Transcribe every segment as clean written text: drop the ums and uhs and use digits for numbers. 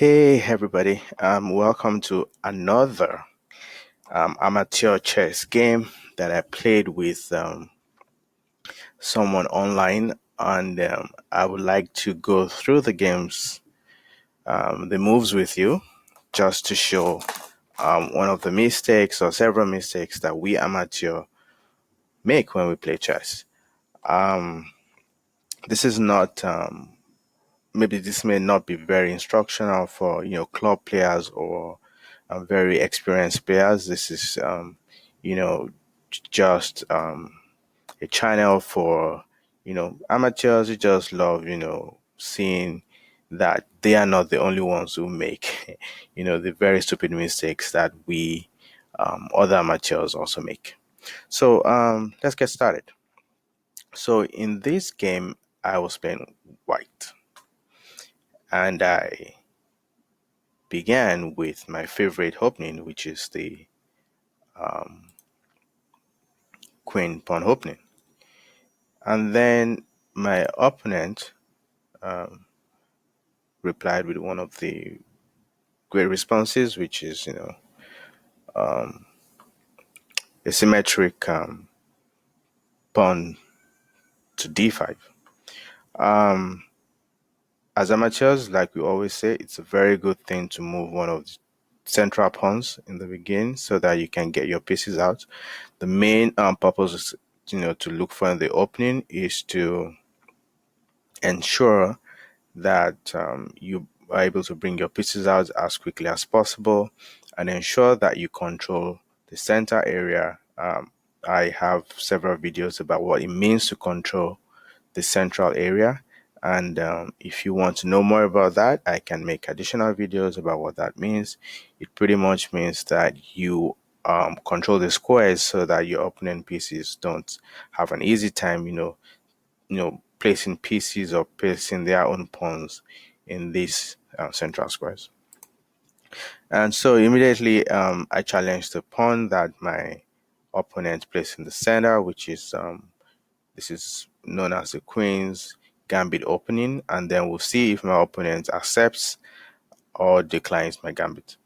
Hey everybody, welcome to another amateur chess game that I played with someone online, and I would like to go through the games, the moves with you, just to show one of the mistakes or several mistakes that we amateur make when we play chess. Um, this is not maybe this may not be very instructional for club players or very experienced players. This is you know just a channel for amateurs who just love seeing that they are not the only ones who make the very stupid mistakes that we other amateurs also make. So let's get started. So in this game I was playing white, and I began with my favorite opening, which is the um, queen pawn opening. And then my opponent um, replied with one of the great responses, which is, um, a symmetric pawn to d5. Um, as amateurs, like we always say, it's a very good thing to move one of the central pawns in the beginning so that you can get your pieces out. The main purpose is, to look for in the opening is to ensure that you are able to bring your pieces out as quickly as possible and ensure that you control the center area. I have several videos about what it means to control the central area. And if you want to know more about that, I can make additional videos about what that means. It pretty much means that you control the squares so that your opponent pieces don't have an easy time, placing pieces or placing their own pawns in these central squares. And so immediately I challenged the pawn that my opponent placed in the center, which is this is known as the queen's gambit opening, and then we'll see if my opponent accepts or declines my gambit.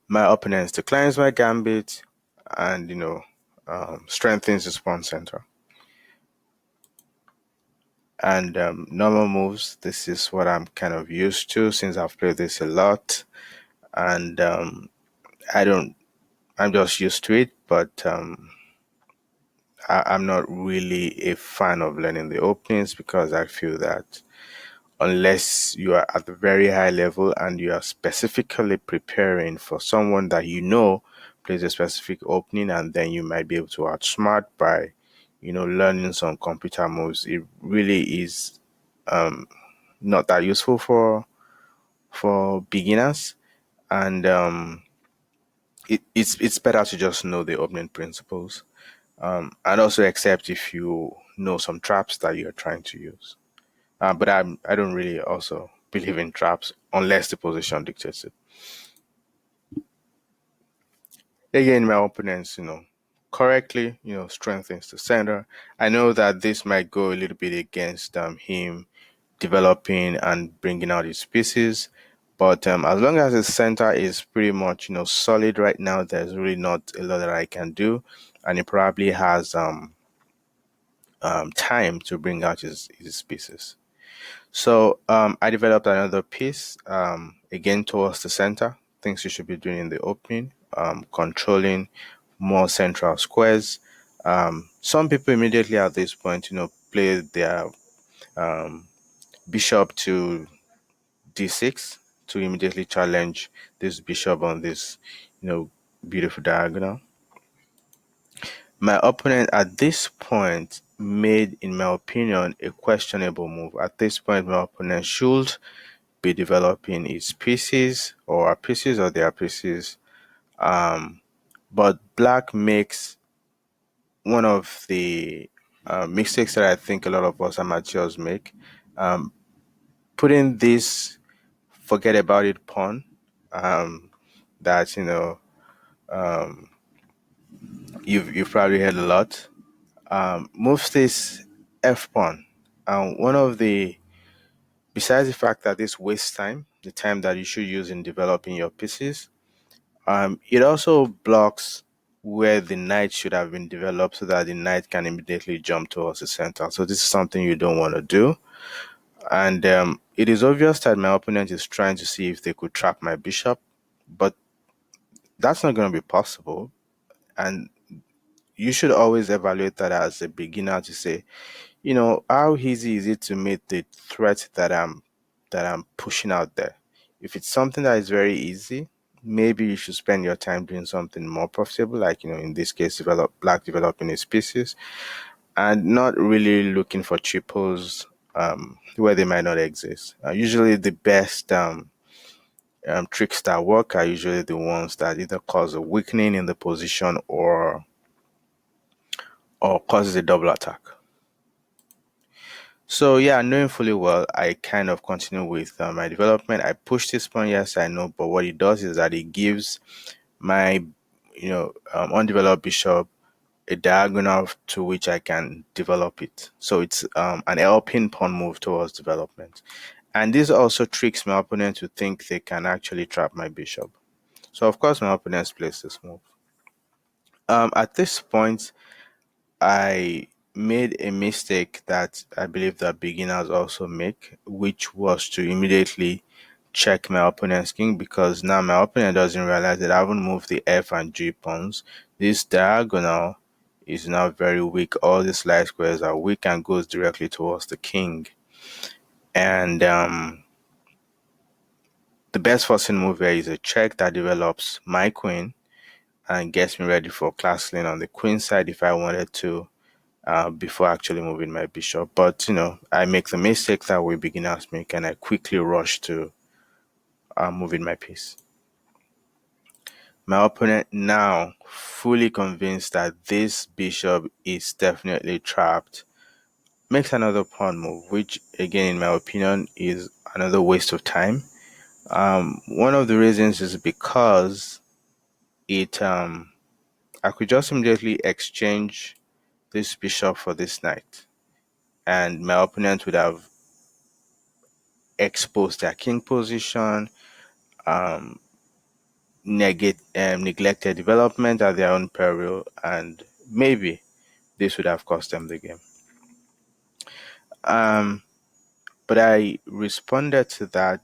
My opponent declines my gambit and strengthens his pawn center. And normal moves, this is what I'm kind of used to since I've played this a lot, and I'm just used to it, but I'm not really a fan of learning the openings because I feel that unless you are at the very high level and you are specifically preparing for someone that plays a specific opening, and then you might be able to outsmart by learning some computer moves, it really is um, not that useful for beginners. And it's better to just know the opening principles, and also accept if you know some traps that you're trying to use. But I don't really also believe in traps unless the position dictates it. Again, my opponents, correctly, strengthens the center. I know that this might go a little bit against him developing and bringing out his pieces, but as long as the center is pretty much, solid right now, there's really not a lot that I can do, and he probably has time to bring out his pieces. So I developed another piece, again towards the center. Things you should be doing in the opening, controlling more central squares. Some people immediately at this point, play their um, bishop to d6 to immediately challenge this bishop on this, beautiful diagonal. My opponent at this point made, in my opinion, a questionable move. At this point, my opponent should be developing its pieces or our pieces or their pieces. But black makes one of the mistakes that I think a lot of us amateurs make. Um, Putting this forget about it pawn that um, you've probably heard a lot. Moves this f pawn. One of the besides the fact that this wastes time, the time that you should use in developing your pieces, it also blocks where the knight should have been developed so that the knight can immediately jump towards the center. So this is something you don't want to do. And it is obvious that my opponent is trying to see if they could trap my bishop, but that's not going to be possible. And you should always evaluate that as a beginner to say, how easy is it to meet the threat that I'm pushing out there? If it's something that is very easy, maybe you should spend your time doing something more profitable, like in this case, developing a species, and not really looking for triples where they might not exist. Usually, the best tricks that work are usually the ones that either cause a weakening in the position or causes a double attack. So yeah, knowing fully well, I kind of continue with my development. I push this pawn, yes, I know, but what it does is that it gives my, undeveloped bishop a diagonal to which I can develop it. So it's an helping pawn move towards development. And this also tricks my opponent to think they can actually trap my bishop. So of course my opponent plays this move. At this point, I made a mistake that I believe that beginners also make, which was to immediately check my opponent's king, because now my opponent doesn't realize that I haven't moved the f and g pawns. This diagonal is now very weak. All these light squares are weak and goes directly towards the king. And the best forcing move here is a check that develops my queen and gets me ready for castling on the queen side if I wanted to, before actually moving my bishop. But I make the mistake that we beginners make, and I quickly rush to moving my piece. My opponent now fully convinced that this bishop is definitely trapped, makes another pawn move, which again, in my opinion, is another waste of time. One of the reasons is because it I could just immediately exchange this bishop for this knight, and my opponent would have exposed their king position, um, neglected development at their own peril, and maybe this would have cost them the game. Um, but I responded to that.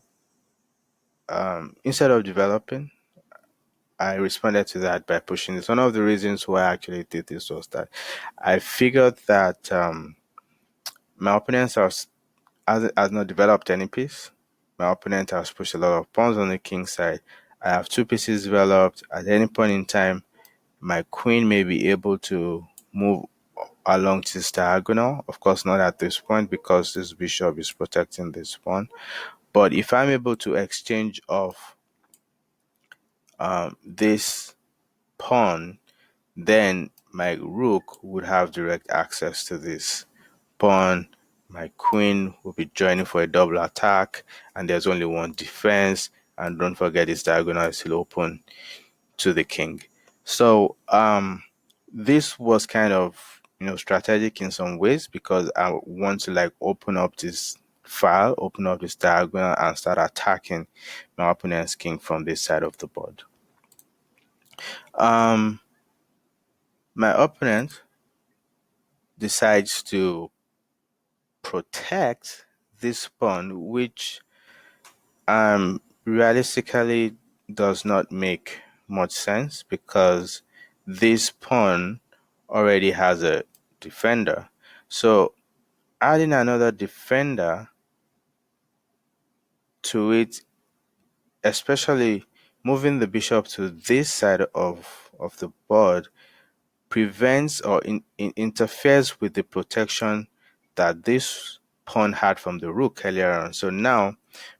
Instead of developing, I responded to that by pushing this. One of the reasons why I actually did this was that I figured that my opponents has not developed any piece. My opponent has pushed a lot of pawns on the king side. I have two pieces developed. At any point in time, my queen may be able to move along this diagonal. Of course, not at this point because this bishop is protecting this pawn. But if I'm able to exchange off this pawn, then my rook would have direct access to this pawn. My queen will be joining for a double attack, and there's only one defense. And don't forget, this diagonal is still open to the king. So this was kind of strategic in some ways, because I want to like open up this file, open up this diagonal, and start attacking my opponent's king from this side of the board. Um, my opponent decides to protect this pawn, which realistically does not make much sense, because this pawn already has a defender. So adding another defender to it, especially moving the bishop to this side of the board, prevents or interferes with the protection that this pawn had from the rook earlier on. So now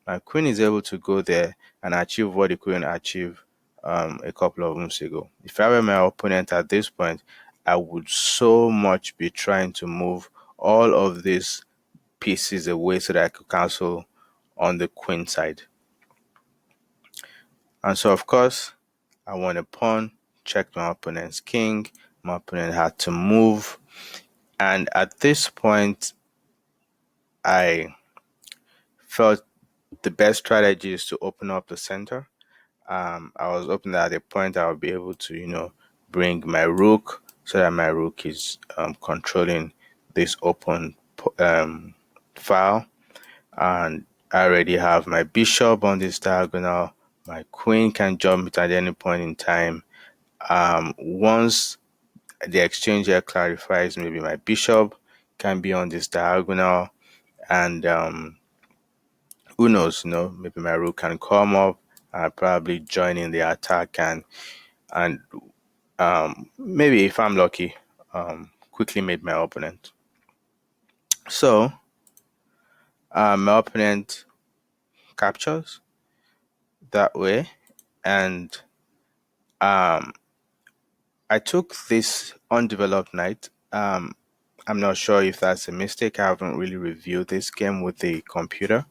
my queen is able to go there and achieve what it couldn't achieve a couple of moves ago. If I were my opponent at this point, I would so much be trying to move all of these pieces away so that I could cancel on the queen side. And so, of course, I won a pawn, checked my opponent's king. My opponent had to move. And at this point, I felt the best strategy is to open up the center. I was hoping that at a point I would be able to, bring my rook so that my rook is controlling this open file. And I already have my bishop on this diagonal. My queen can jump it at any point in time. Once the exchange here clarifies, maybe my bishop can be on this diagonal, and who knows, maybe my rook can come up and probably join in the attack, and maybe if I'm lucky, quickly made my opponent. So my opponent captures that way, and um, I took this undeveloped knight. I'm not sure if that's a mistake. I haven't really reviewed this game with the computer.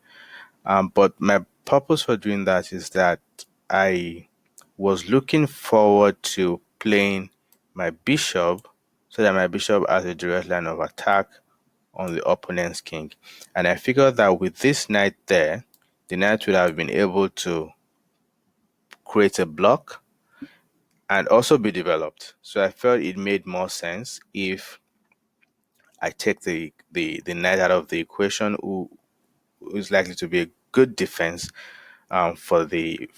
But my purpose for doing that is that I was looking forward to playing my bishop so that my bishop has a direct line of attack on the opponent's king. And I figured that with this knight there, the knight would have been able to create a block and also be developed. So I felt it made more sense if I take the knight out of the equation, who is likely to be a good defense for the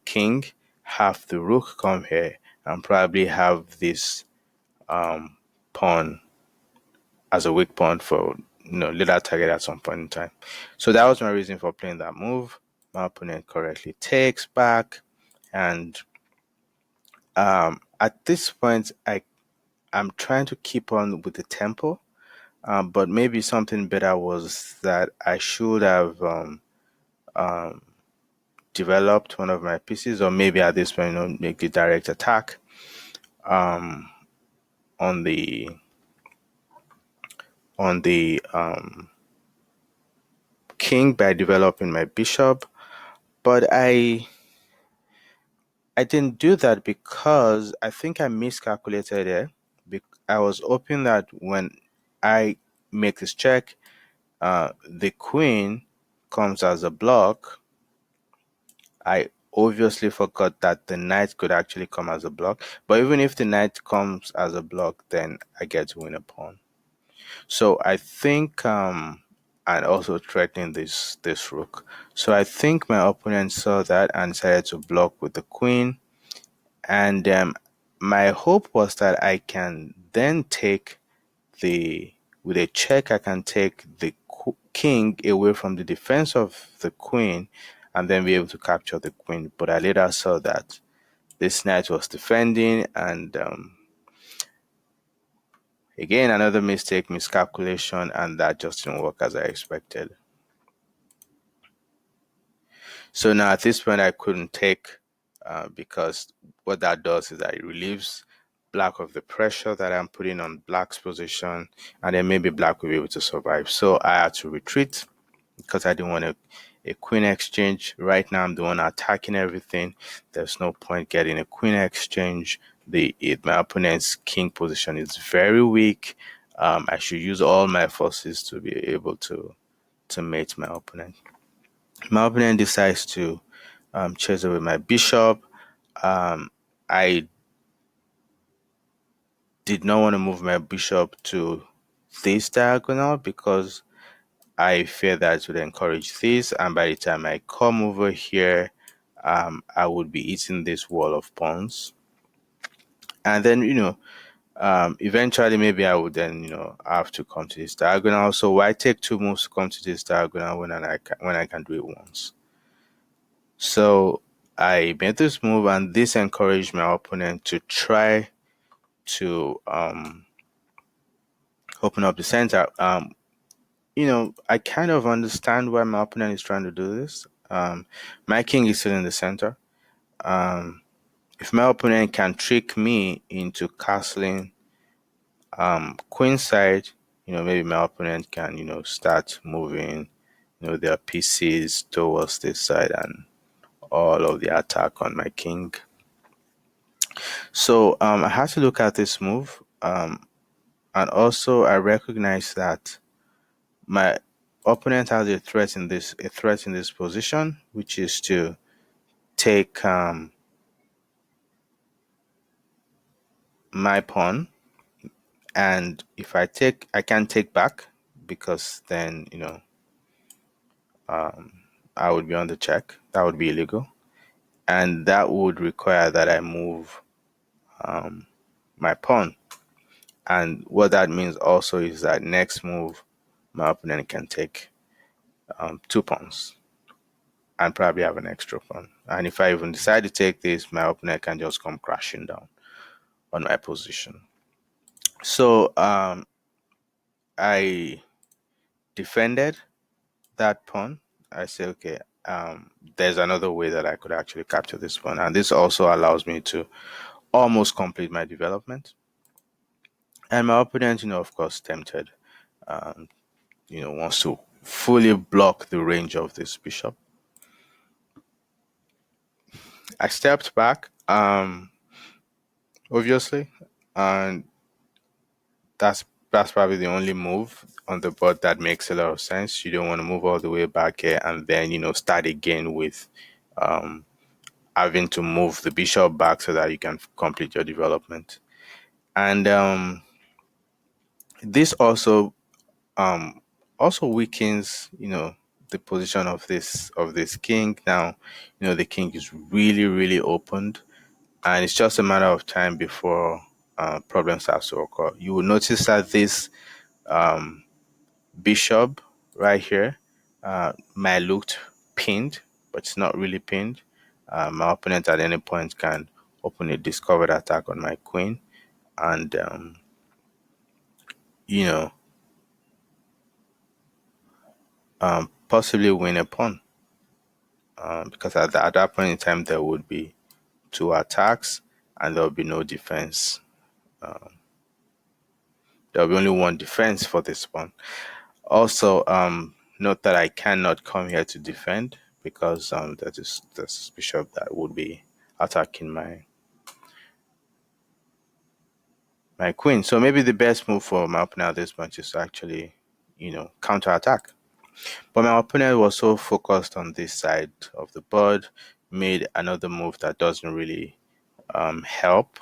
king, have the rook come here and probably have this pawn as a weak pawn for later target at some point in time. So that was my reason for playing that move. My opponent correctly takes back, and at this point I'm trying to keep on with the tempo, but maybe something better was that I should have developed one of my pieces, or maybe at this point, make the direct attack on the king by developing my bishop. But I didn't do that because I think I miscalculated it. I was hoping that when I make this check, the queen comes as a block. I obviously forgot that the knight could actually come as a block. But even if the knight comes as a block, then I get to win a pawn. So I think and also threatening this rook. So I think my opponent saw that and decided to block with the queen. And my hope was that I can then take the with a check I can take the king away from the defense of the queen and then be able to capture the queen. But I later saw that this knight was defending, and again another mistake, miscalculation, and that just didn't work as I expected. So now at this point I couldn't take, because what that does is that it relieves black of the pressure that I'm putting on black's position, and then maybe black will be able to survive. So I had to retreat because I didn't want a queen exchange. Right now I'm the one attacking everything. There's no point getting a queen exchange. My opponent's king position is very weak. I should use all my forces to be able to mate my opponent. My opponent decides to chase away my bishop. I did not want to move my bishop to this diagonal because I fear that it would encourage this, and by the time I come over here, I would be eating this wall of pawns. And then, eventually maybe I would then, have to come to this diagonal. So why take two moves to come to this diagonal when I can do it once? So I made this move, and this encouraged my opponent to try to open up the center. I kind of understand why my opponent is trying to do this. My king is still in the center. If my opponent can trick me into castling queenside, maybe my opponent can, start moving, their pieces towards this side and all of the attack on my king. So I had to look at this move, and also I recognize that My opponent has a threat in this position, which is to take my pawn, and if I take, I can't take back because then I would be on the check. That would be illegal, and that would require that I move my pawn. And what that means also is that next move, my opponent can take two pawns and probably have an extra pawn. And if I even decide to take this, my opponent can just come crashing down on my position. So I defended that pawn. I say, okay, there's another way that I could actually capture this pawn, and this also allows me to almost complete my development. And my opponent, of course, tempted, um, wants to fully block the range of this bishop. I stepped back, obviously, and that's probably the only move on the board that makes a lot of sense. You don't want to move all the way back here and then start again with um, having to move the bishop back so that you can complete your development. And this um, also weakens the position of this king. Now the king is really really opened, and it's just a matter of time before problems start to occur. You will notice that this um, bishop right here might look pinned, but it's not really pinned. My opponent at any point can open a discovered attack on my queen, and you know possibly win a pawn, because at that point in time there would be two attacks and there will be no defense. There will be only one defense for this pawn. Also, note that I cannot come here to defend because that is this bishop that would be attacking my queen. So maybe the best move for my opponent at this point is to actually, counter attack. But my opponent was so focused on this side of the board, made another move that doesn't really help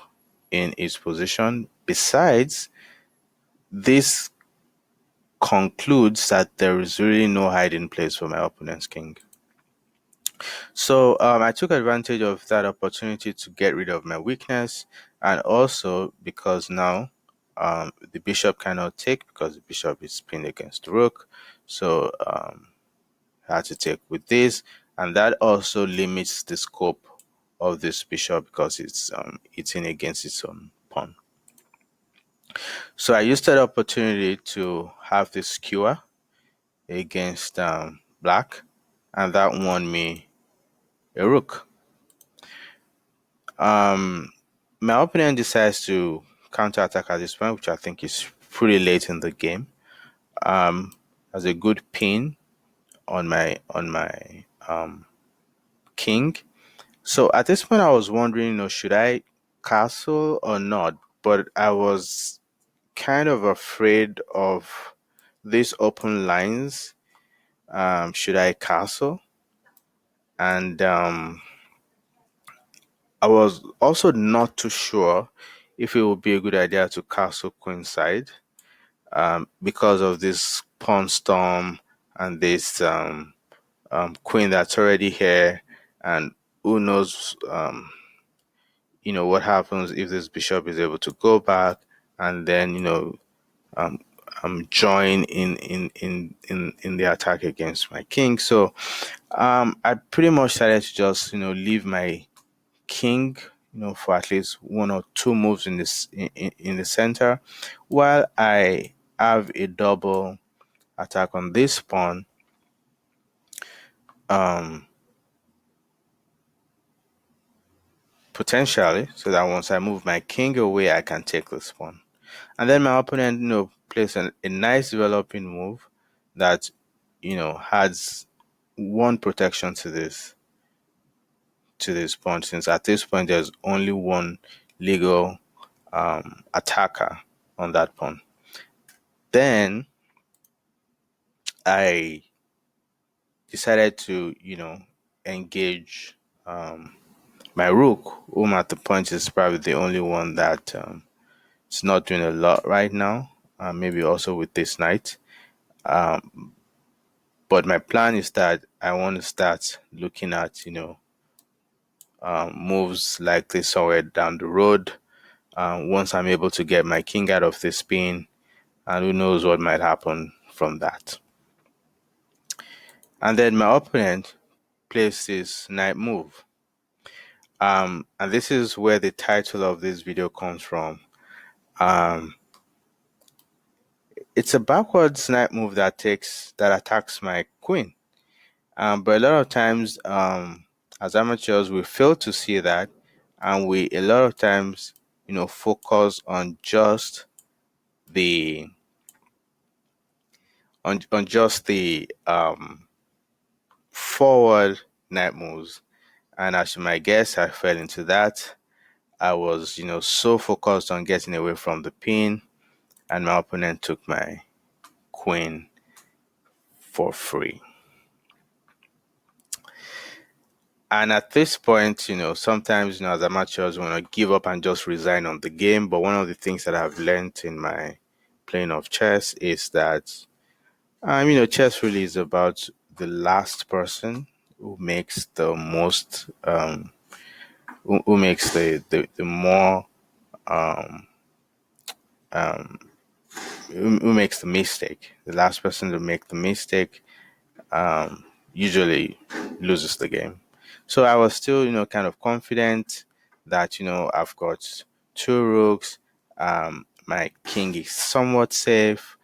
in his position. Besides, this concludes that there is really no hiding place for my opponent's king. So I took advantage of that opportunity to get rid of my weakness, and also because now the bishop cannot take because the bishop is pinned against the rook. So I had to take with this, and that also limits the scope of this bishop because it's eating against its own pawn. So I used that opportunity to have this skewer against black, and that won me a rook. My opponent decides to counterattack at this point, which I think is pretty late in the game. As a good pin on my king. So at this point, I was wondering, should I castle or not? But I was kind of afraid of these open lines. Should I castle? And I was also not too sure if it would be a good idea to castle queenside because of this pawn storm and this queen that's already here, and who knows what happens if this bishop is able to go back and then um, join in the attack against my king. So I pretty much decided to just leave my king for at least one or two moves in this in the center, while I have a double attack on this pawn. um Potentially, so that once I move my king away I can take this pawn, and then my opponent plays a nice developing move that adds one protection to this pawn, since at this point there's only one legal attacker on that pawn. Then I decided to, engage my rook, whom at the point is probably the only one that is not doing a lot right now. Maybe also with this knight. But my plan is that I want to start looking at, moves like this somewhere down the road. Once I'm able to get my king out of the spin, and who knows what might happen from that. And then my opponent plays this knight move. And this is where the title of this video comes from. Um, it's a backwards knight move that attacks my queen. But a lot of times, as amateurs, we fail to see that, and we a lot of times, focus on just the on just the forward knight moves. And as you might guess, I fell into that. I was, so focused on getting away from the pin, and my opponent took my queen for free. And at this point, sometimes, as amateurs, want to give up and just resign on the game. But one of the things that I've learned in my playing of chess is that, chess really is about the last person who makes the most, who makes the more, um, um, who makes the mistake. The last person to make the mistake usually loses the game. So I was still, kind of confident that, I've got two rooks. My king is somewhat safe.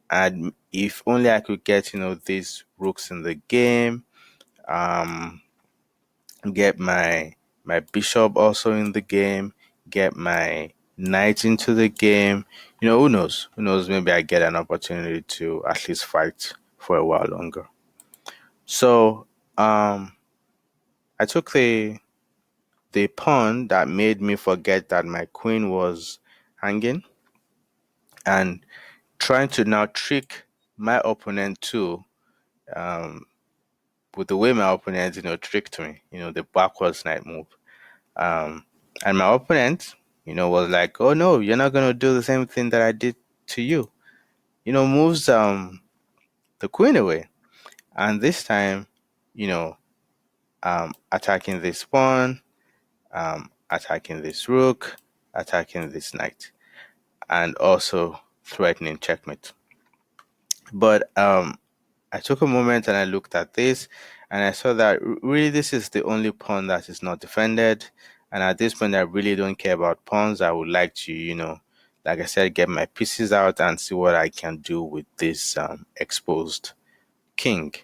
And if only I could get, these rooks in the game, um, get my bishop also in the game, get my knight into the game. Who knows? Who knows? Maybe I get an opportunity to at least fight for a while longer. So I took the pawn that made me forget that my queen was hanging, and trying to now trick my opponent too, um, with the way my opponent, tricked me, the backwards knight move. Um, and my opponent, was like, "Oh no, you're not gonna do the same thing that I did to you." Moves the queen away, and this time, you know, attacking this pawn, attacking this rook, attacking this knight, and also threatening checkmate. But I took a moment and I looked at this, and I saw that really this is the only pawn that is not defended. And at this point, I really don't care about pawns. I would like to, like I said, get my pieces out and see what I can do with this exposed king.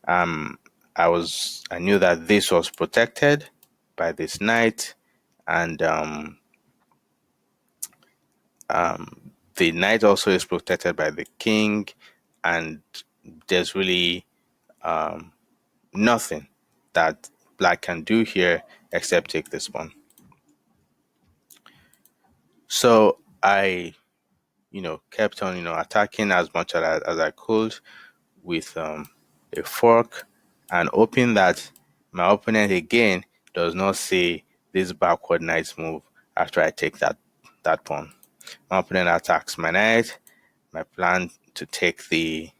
Um, I knew that this was protected by this knight, and the knight also is protected by the king, and there's really nothing that black can do here except take this pawn. So I, kept on, attacking as much as I could with a fork, and hoping that my opponent again does not see this backward knight move after I take that pawn. My opponent attacks my knight. My plan to take the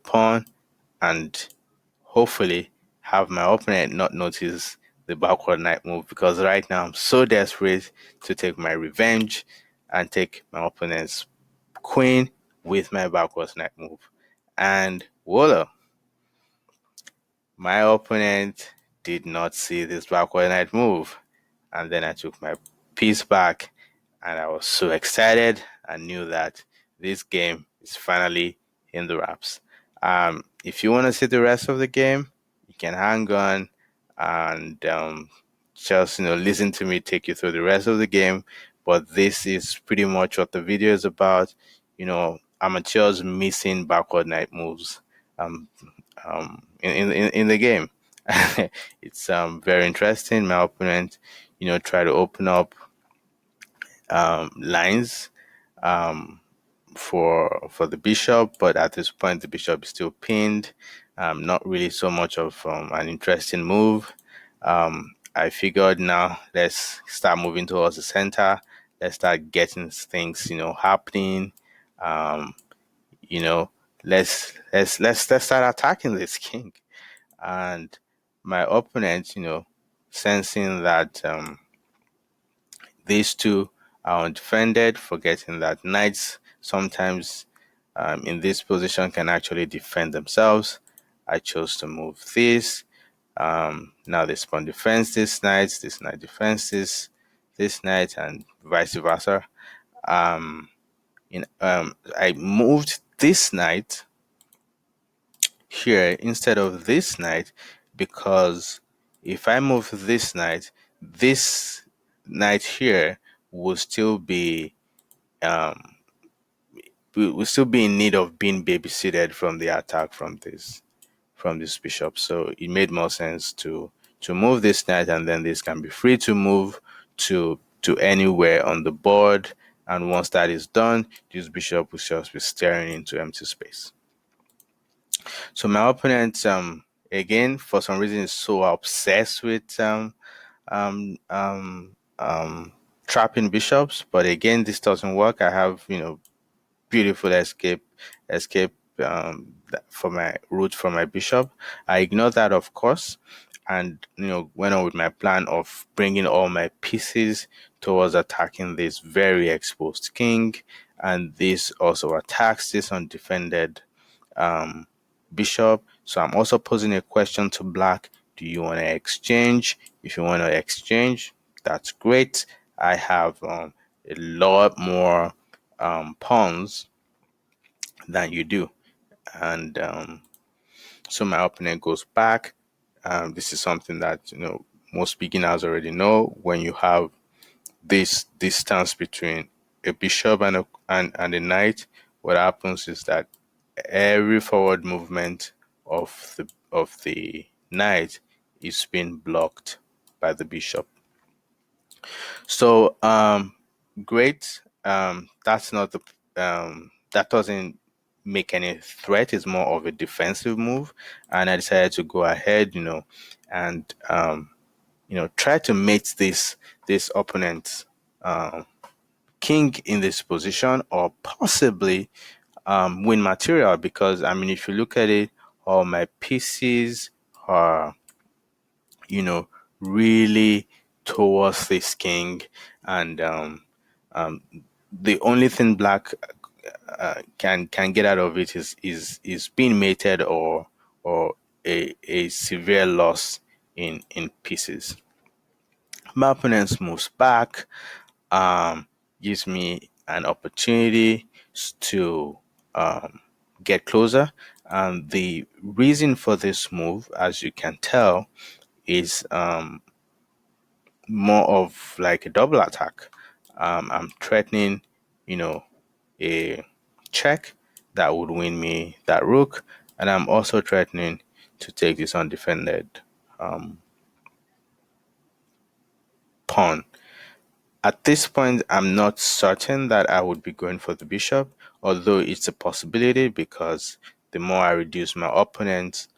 pawn and hopefully have my opponent not notice the backward knight move, because right now I'm so desperate to take my revenge and take my opponent's queen with my backward knight move. And voila, my opponent did not see this backward knight move. And then I took my piece back, and I was so excited. I knew that this game is finally in the wraps. If you want to see the rest of the game, you can hang on and just listen to me take you through the rest of the game. But this is pretty much what the video is about. Amateurs missing backward knight moves um, in the game. It's very interesting. My opponent, try to open up lines for the bishop, but at this point the bishop is still pinned. Not really so much of an interesting move. I figured now let's start moving towards the center. Let's start getting things, happening. Um, you know, let's start attacking this king. And my opponent, sensing that these two are undefended, forgetting that knights sometimes in this position can actually defend themselves. I chose to move this. Now this pawn defends this knight defends this knight, and vice versa. I moved this knight here instead of this knight because if I move this knight here will still be um will still be in need of being babysitted from the attack from this bishop. So it made more sense to move this knight, and then this can be free to move to anywhere on the board. And once that is done, this bishop will just be staring into empty space. So my opponent, again, for some reason, is so obsessed with um, um, um, trapping bishops. But again, this doesn't work. I have, beautiful escape for my route for my bishop. I ignore that, of course, and went on with my plan of bringing all my pieces towards attacking this very exposed king, and this also attacks this undefended um, bishop. So I'm also posing a question to black. Do you want to exchange? If you want to exchange, that's great. I have a lot more pawns than you do. And so my opponent goes back. This is something that most beginners already know. When you have this distance between a bishop and a knight, what happens is that every forward movement of the knight is being blocked by the bishop. So great. That's not the that doesn't make any threat. It's more of a defensive move, and I decided to go ahead, and try to mate this opponent king in this position, or possibly win material. Because I mean, if you look at it, all my pieces are really towards this king, and um, the only thing black can get out of it is being mated, or a severe loss in pieces. My opponent moves back, um, gives me an opportunity to get closer. And the reason for this move, as you can tell, is more of like a double attack. I'm threatening, a check that would win me that rook, and I'm also threatening to take this undefended pawn. At this point, I'm not certain that I would be going for the bishop, although it's a possibility because the more I reduce my opponent's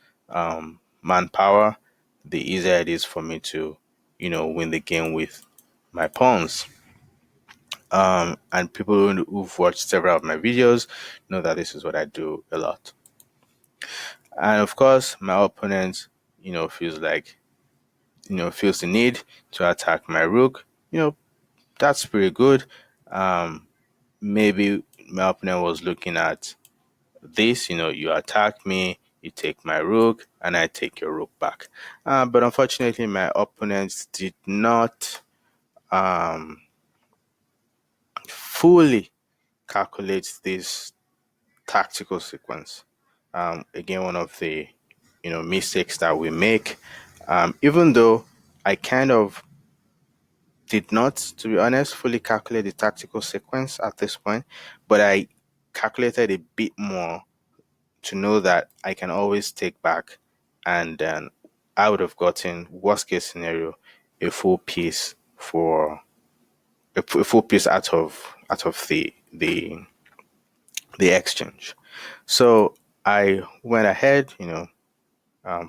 manpower, the easier it is for me to, win the game with my pawns. And people who've watched several of my videos know that this is what I do a lot. And of course, my opponent, feels like, feels the need to attack my rook. That's pretty good. Um, Maybe my opponent was looking at this, you attack me, you take my rook, and I take your rook back. But unfortunately, my opponent did not fully calculate this tactical sequence. Again, one of the mistakes that we make. Even though I kind of did not, to be honest, fully calculate the tactical sequence at this point, but I calculated a bit more to know that I can always take back, and then I would have gotten worst case scenario a full piece for a full piece out of the the exchange. So I went ahead, a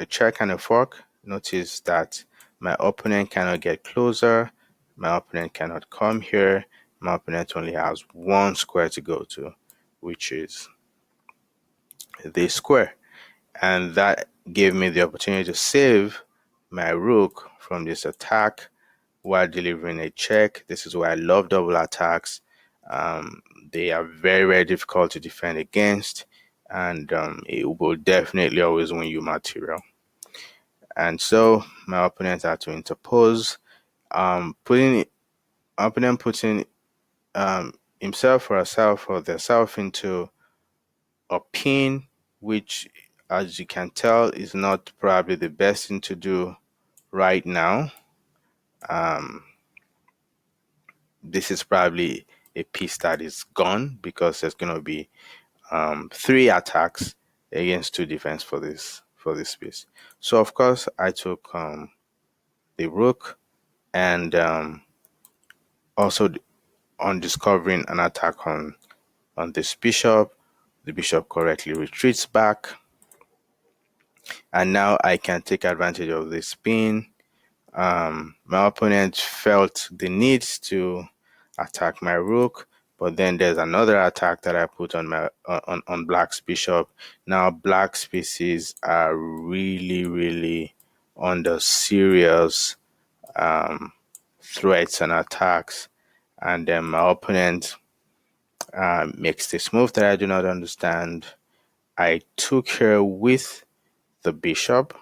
check and a fork. Notice that my opponent cannot get closer. My opponent cannot come here. My opponent only has one square to go to, which is this square. And that gave me the opportunity to save my rook from this attack while delivering a check. This is why I love double attacks. Um, they are very, very difficult to defend against, and it will definitely always win you material. And so my opponent had to interpose, putting opponent putting himself or herself or themselves into a pin, which, as you can tell, is not probably the best thing to do right now. Um, this is probably a piece that is gone because there's going to be three attacks against two defense for this piece. So of course I took the rook, and also on discovering an attack on this bishop, the bishop correctly retreats back, and now I can take advantage of this spin. My opponent felt the need to attack my rook, but then there's another attack that I put on my on black's bishop. Now black's pieces are really, really under serious threats and attacks, and then my opponent makes this move that I do not understand. I took her with the bishop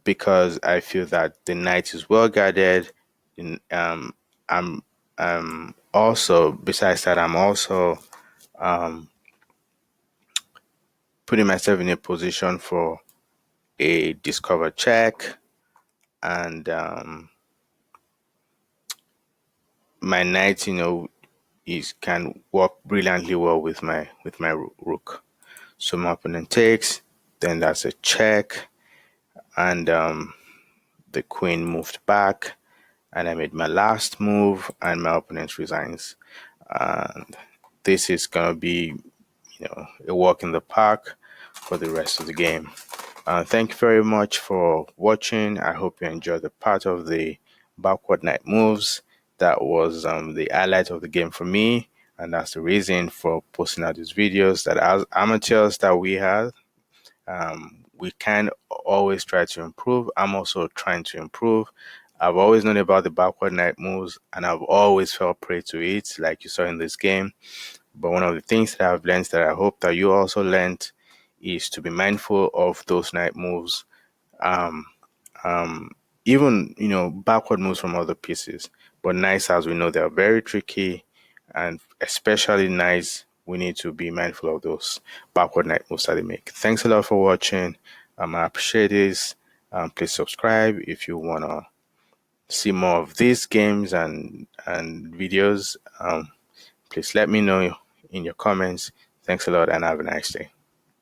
because I feel that the knight is well guarded. I'm also, besides that, I'm also putting myself in a position for a discover check, and my knight, is can work brilliantly well with my rook. So my opponent takes, then that's a check, and the queen moved back, and I made my last move, and my opponent resigns. And this is gonna be, a walk in the park for the rest of the game. Thank you very much for watching. I hope you enjoyed the part of the backward knight moves. That was the highlight of the game for me, and that's the reason for posting out these videos. That as amateurs that we have, we can always try to improve. I'm also trying to improve. I've always known about the backward knight moves, and I've always fell prey to it, like you saw in this game. But one of the things that I've learned, that I hope that you also learned, is to be mindful of those knight moves. Um, Even, backward moves from other pieces. But knights, as we know, they are very tricky, and especially knights, we need to be mindful of those backward knight moves that they make. Thanks a lot for watching. I appreciate this. Please subscribe if you wanna see more of these games and videos. Please let me know in your comments. Thanks a lot, and have a nice day.